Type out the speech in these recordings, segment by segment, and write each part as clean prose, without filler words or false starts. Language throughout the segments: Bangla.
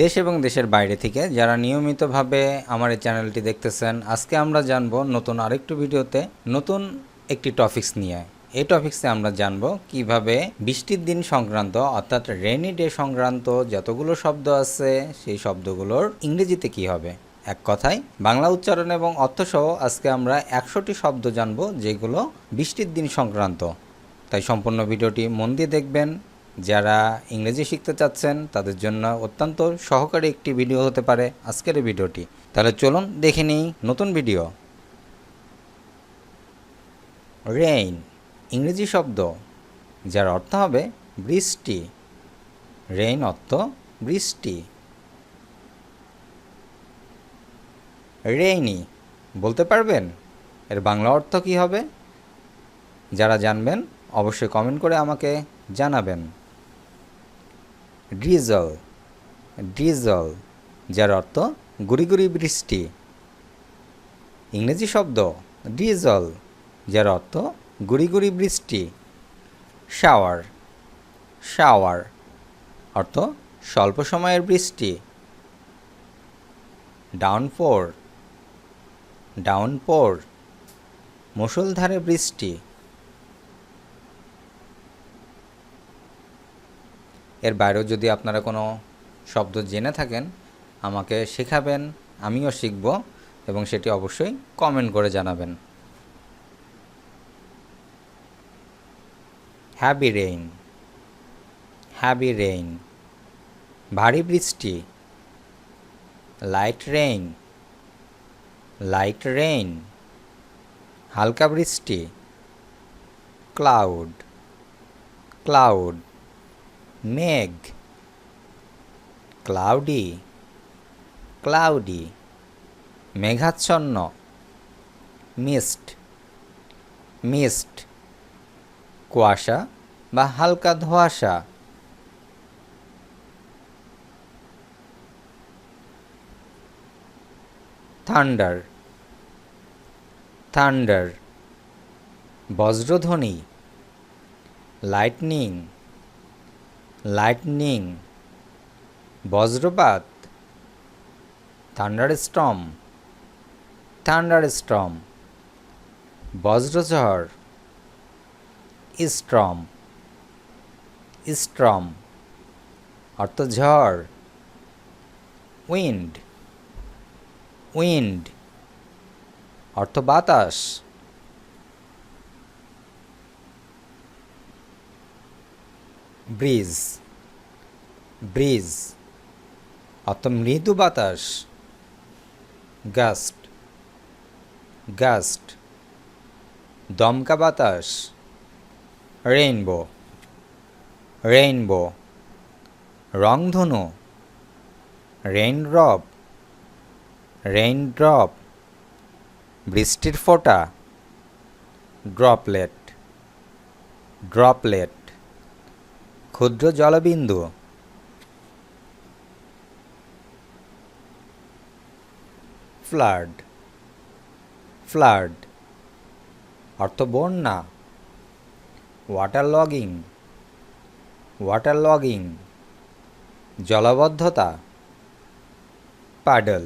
দেশ এবং দেশের বাইরে থেকে যারা নিয়মিতভাবে আমার এই চ্যানেলটি দেখতেছেন, আজকে আমরা জানব নতুন আরেকটু ভিডিওতে নতুন একটি টপিকস নিয়ে। এই টপিক্সে আমরা জানব কিভাবে বৃষ্টির দিন সংক্রান্ত অর্থাৎ রেইনি ডে সংক্রান্ত যতগুলো শব্দ আছে সেই শব্দগুলোর ইংরেজিতে কি হবে। এক কথায় বাংলা উচ্চারণ এবং অর্থসহ আজকে আমরা 100টি শব্দ জানব যেগুলো বৃষ্টির দিন সংক্রান্ত। তাই সম্পূর্ণ ভিডিওটি মন দিয়ে দেখবেন। যারা ইংরেজি শিখতে চাচ্ছেন তাদের জন্য অত্যন্ত সহকারী একটি ভিডিও হতে পারে আজকের এই ভিডিওটি। তাহলে চলুন দেখে নিই নতুন ভিডিও। রেইন ইংরেজি শব্দ যার অর্থ হবে বৃষ্টি। রেইন অর্থ বৃষ্টি। রেইনি বলতে পারবেন এর বাংলা অর্থ কী হবে? যারা জানবেন অবশ্যই কমেন্ট করে আমাকে জানাবেন। ড্রিজল ড্রিজল যার অর্থ গুড়ি গুড়ি বৃষ্টি। ইংরেজি শব্দ ড্রিজল যার অর্থ গুড়ি গুড়ি বৃষ্টি। শাওয়ার শাওয়ার অর্থ স্বল্প সময়ের বৃষ্টি। ডাউনপোর ডাউনপোর মুষলধারে বৃষ্টি। এর বাইরেও যদি আপনারা কোনো শব্দ জেনে থাকেন আমাকে শেখাবেন, আমিও শিখব এবং সেটি অবশ্যই কমেন্ট করে জানাবেন। হ্যাভি রেইন হ্যাভি রেইন ভারী বৃষ্টি। লাইট রেইন লাইট রেইন হালকা বৃষ্টি। ক্লাউড ক্লাউড মেঘ। ক্লাউডি ক্লাউডি মেঘাচ্ছন্ন। মিস্ট মিস্ট কুয়াশা বা হালকা ধোঁয়াশা। থান্ডার থান্ডার বজ্রধ্বনি। লাইটনিং লাইটনিং বজ্রপাত। থান্ডারস্টর্ম থান্ডারস্টর্ম বজ্রঝড়। স্টর্ম স্টর্ম অর্থ ঝড়। উইন্ড উইন্ড অর্থ বাতাস। ব্রিজ ব্রিজ অর্থ মৃদু বাতাস। গাস্ট গাস্ট দমকা বাতাস। রেইনবো রেইনবো রংধনু। রেইনড্রপ রেইনড্রপ বৃষ্টির ফোঁটা। ড্রপলেট ড্রপলেট ক্ষুদ্র জলবিন্দু। ফ্লাড ফ্লাড অর্থ বন্যা। ওয়াটারলগিং ওয়াটারলগিং জলাবদ্ধতা। পাডল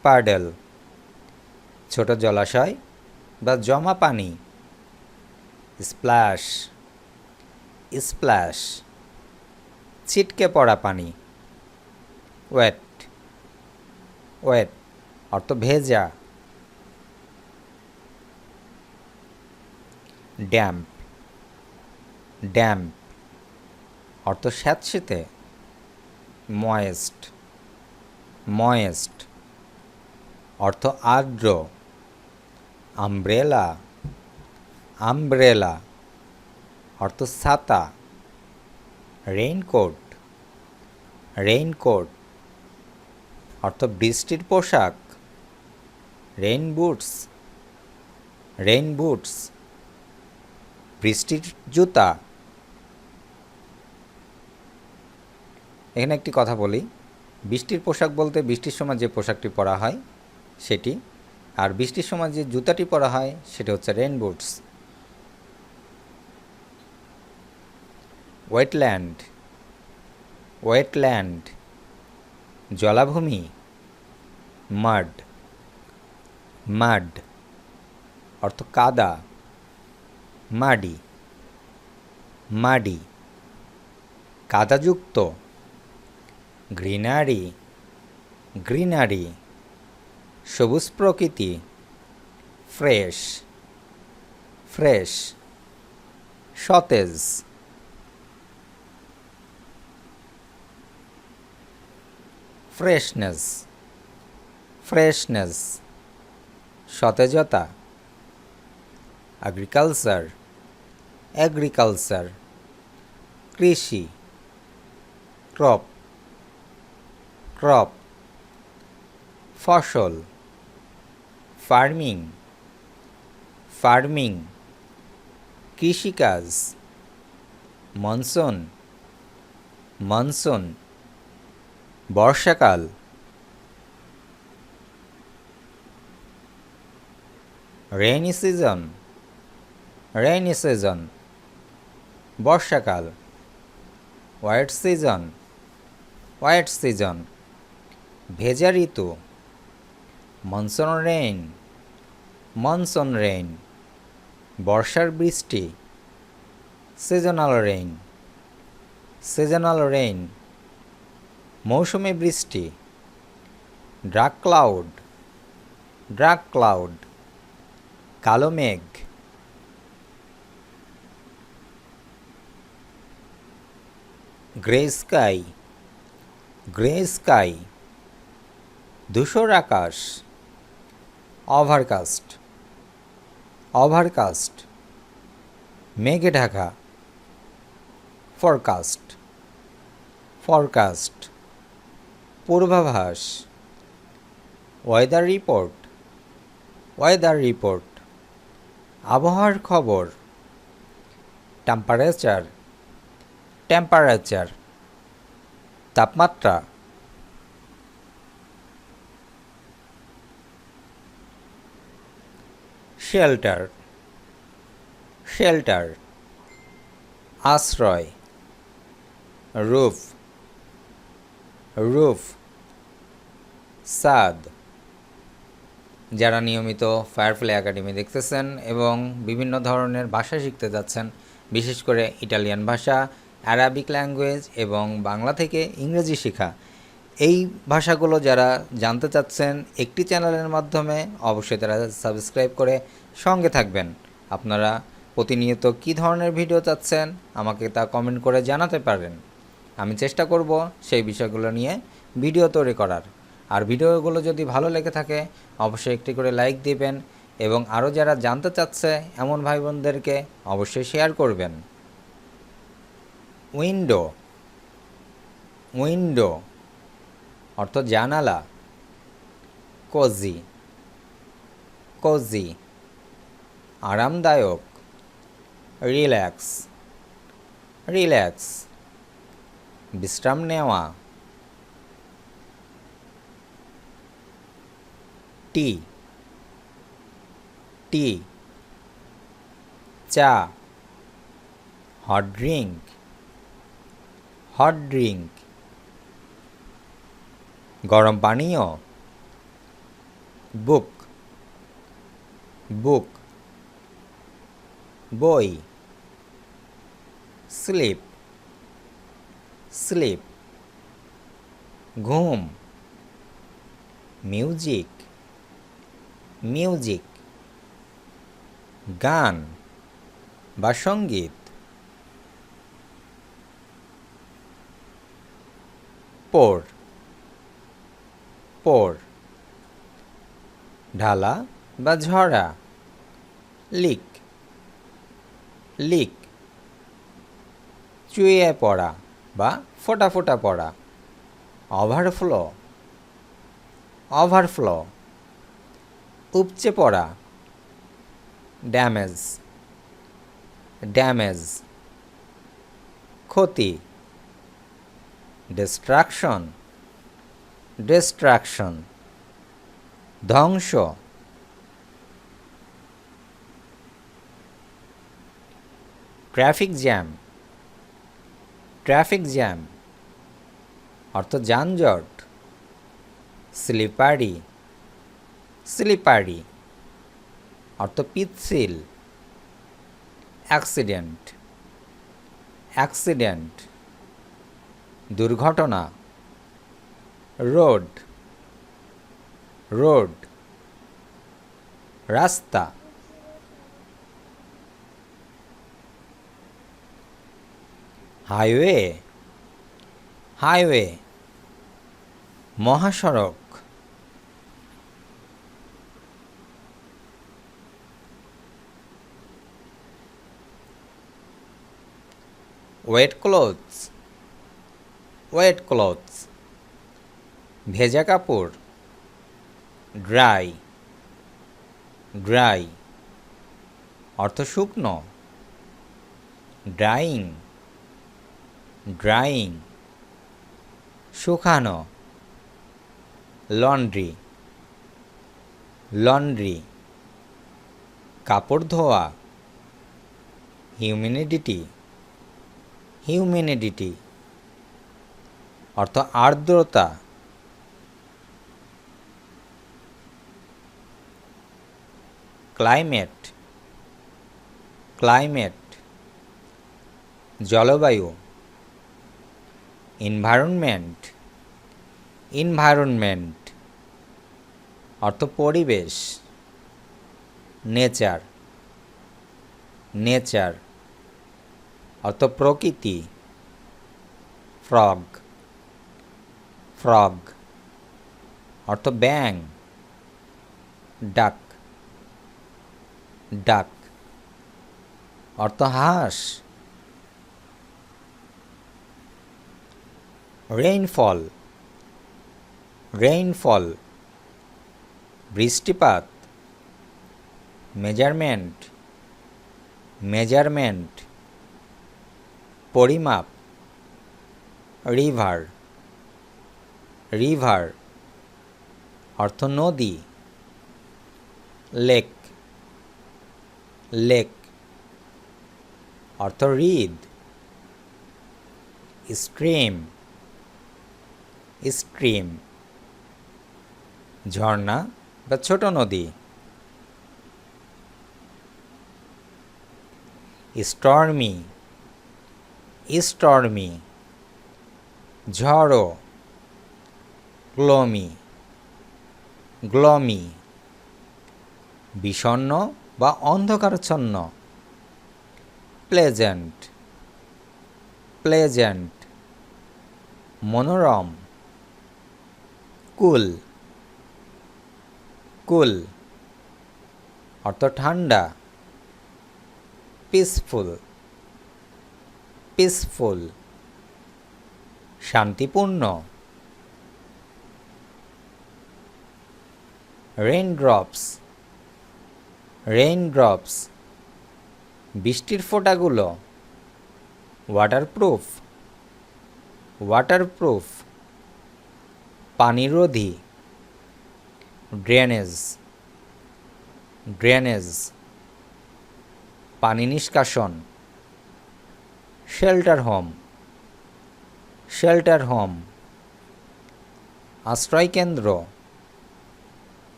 পাডল ছোট জলাশয় বা জমা পানি। স্প্ল্যাশ স্প্ল্যাশ ছিটকে পড়া পানি। ওয়েট ওয়েট অর্থ ভেজা। ড্যাম্প ড্যাম্প অর্থ স্যাঁতসেঁতে। ময়েস্ট ময়েস্ট অর্থ আর্দ্র। আমব্রেলা আমব্রেলা অর্থ ছাতা। রেইনকোট রেইনকোট অর্থ বৃষ্টির পোশাক। রেইন বুটস রেইন বুটস বৃষ্টির জুতা। এখানে একটি কথা বলি, বৃষ্টির পোশাক বলতে বৃষ্টির সময় যে পোশাকটি পরা হয় সেটি, আর বৃষ্টির সময় যে জুতাটি পরা হয় সেটা হচ্ছে রেইন বুটস। ওয়েটল্যান্ড ওয়েটল্যান্ড জলাভূমি, মাড মাড অর্থ কাদা, মাডি মাডি কাদাযুক্ত, গ্রিনারি গ্রিনারি সবুজ প্রকৃতি, ফ্রেশ ফ্রেশ সতেজ, ফ্রেশনেস ফ্রেশনেস সতেজতা, এগ্রিকালচার এগ্রিকালচার কৃষি, ক্রপ ক্রপ ফসল, ফার্মিং ফার্মিং কৃষিকাজ, মনসুন মনসুন বর্ষাকাল, রেইনি সিজন রেইনি সিজন বর্ষাকাল, হোয়াইট সিজন হোয়াইট সিজন ভেজা ঋতু, মনসুন রেইন মনসুন রেইন বর্ষার বৃষ্টি, সিজনাল রেইন সিজনাল রেইন মৌসুমী বৃষ্টি, ডার্ক ক্লাউড কালো মেঘ, গ্রে স্কাই ধূসর আকাশ, ওভারকাস্ট মেঘে ঢাকা, ফরকাস্ট পূর্বাভাস, ওয়েদার রিপোর্ট আবহাওয়ার খবর, টেম্পারেচার তাপমাত্রা, শেল্টার আশ্রয়, রুফ ছাদ। যারা নিয়মিত ফায়ারফ্লাই একাডেমি দেখতেছেন এবং বিভিন্ন ধরনের ভাষা শিখতে যাচ্ছেন, বিশেষ করে ইটালিয়ান ভাষা, আরাবিক ল্যাঙ্গুয়েজ এবং বাংলা থেকে ইংরেজি শেখা, এই ভাষাগুলো যারা জানতে চাচ্ছেন একটি চ্যানেলের মাধ্যমে, অবশ্যই তারা সাবস্ক্রাইব করে সঙ্গে থাকবেন। আপনারা প্রতিনিয়ত কী ধরনের ভিডিও চাচ্ছেন আমাকে তা কমেন্ট করে জানাতে পারেন। আমি চেষ্টা করব সেই বিষয়গুলো নিয়ে ভিডিও তৈরি করার। আর ভিডিওগুলো যদি ভালো লেগে থাকে অবশ্যই একটি করে লাইক দিবেন এবং আরও যারা জানতে চাচ্ছে এমন ভাই বোনদেরকে অবশ্যই শেয়ার করবেন। উইন্ডো অর্থ জানালা, কোজি আরামদায়ক, রিল্যাক্স বিশ্রাম নেওয়া, টি চা, হট ড্রিঙ্ক গরম পানীয়, বুক বই, স্লিপ ঘুম, মিউজিক গান বা সঙ্গীত, পোর ঢালা বা ঝরা, লিক চুইয়ে পড়া বা ফোঁটা পড়া, ওভারফ্লো উপচে পড়া, ড্যামেজ ক্ষতি, ডিস্ট্রাকশন ধ্বংস, ট্রাফিক জ্যাম অর্থ যানজট। স্লিপারি, স্লিপারি অর্থ পিচ্ছিল। অ্যাক্সিডেন্ট, অ্যাক্সিডেন্ট দুর্ঘটনা। রোড, রোড রাস্তা। হাইওয়ে, হাইওয়ে মহাসড়ক। ওয়েট ক্লোথস, ওয়েট ক্লোথস ভেজা কাপড়। ড্রাই, ড্রাই অর্থ শুকনো। ড্রাইং, ড্রাইং শুকানো। লন্ড্রি, লন্ড্রি কাপড় ধোয়া। হিউম্যানিডিটি, হিউম্যানিডিটি অর্থ আর্দ্রতা। ক্লাইমেট, ক্লাইমেট জলবায়ু। এনভায়রনমেন্ট, এনভায়রনমেন্ট অর্থ পরিবেশ। নেচার, নেচার অর্থ প্রকৃতি। ফ্রগ, ফ্রগ অর্থ ব্যাঙ। ডাক, ডাক অর্থ হাঁস। রেইনফল, রেইনফল বৃষ্টিপাত। মেজারমেন্ট, মেজারমেন্ট পরিমাপ। রিভার, রিভার অর্থ নদী। লেক, লেক অর্থ হ্রদ। স্ট্রিম, স্ট্রিম ঝর্ণা বা ছোট নদী। স্টর্মি, স্টর্মি ঝড়ো। গ্লোমি, গ্লোমি বিষণ্ণ বা অন্ধকারাচ্ছন্ন। প্লেজেন্ট, প্লেজেন্ট মনোরম। কুল, কুল অর্থ ঠান্ডা। পিসফুল, পিসফুল শান্তিপূর্ণ। রেইনড্রপস, রেইনড্রপস বৃষ্টির ফোঁটাগুলো। ওয়াটারপ্রুফ, ওয়াটারপ্রুফ পানিরোধী। ড্রেনেজ, ড্রেনেজ পানি নিষ্কাশন। শেল্টার হোম, শেল্টার হোম আশ্রয়কেন্দ্র।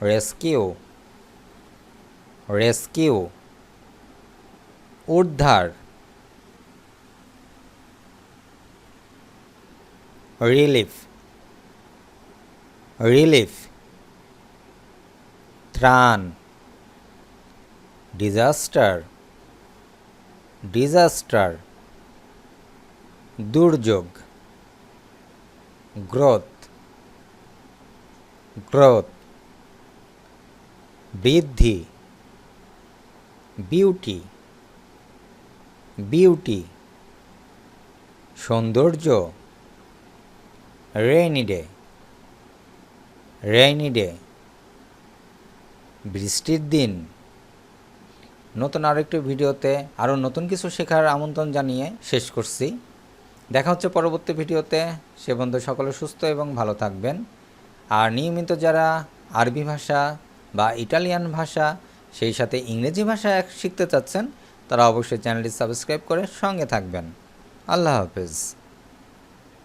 রেস্কিউ, রেস্কিউ উদ্ধার। রিলিফ, রিলিফ ত্রাণ। ডিজাস্টার, ডিজাস্টার দুর্যোগ। গ্রোথ, গ্রোথ বৃদ্ধি। বিউটি, বিউটি সৌন্দর্য। রেইনি ডে, রেইনি ডে বৃষ্টির দিন। নতুন আরেকটি ভিডিওতে আরও নতুন কিছু শেখার আমন্ত্রণ জানিয়ে শেষ করছি। দেখা হচ্ছে পরবর্তী ভিডিওতে। সে পর্যন্ত সকলে সুস্থ এবং ভালো থাকবেন। আর নিয়মিত যারা আরবি ভাষা বা ইটালিয়ান ভাষা সেই সাথে ইংরেজি ভাষা শিখতে চাচ্ছেন তারা অবশ্যই চ্যানেলটি সাবস্ক্রাইব করে সঙ্গে থাকবেন। আল্লাহ হাফেজ।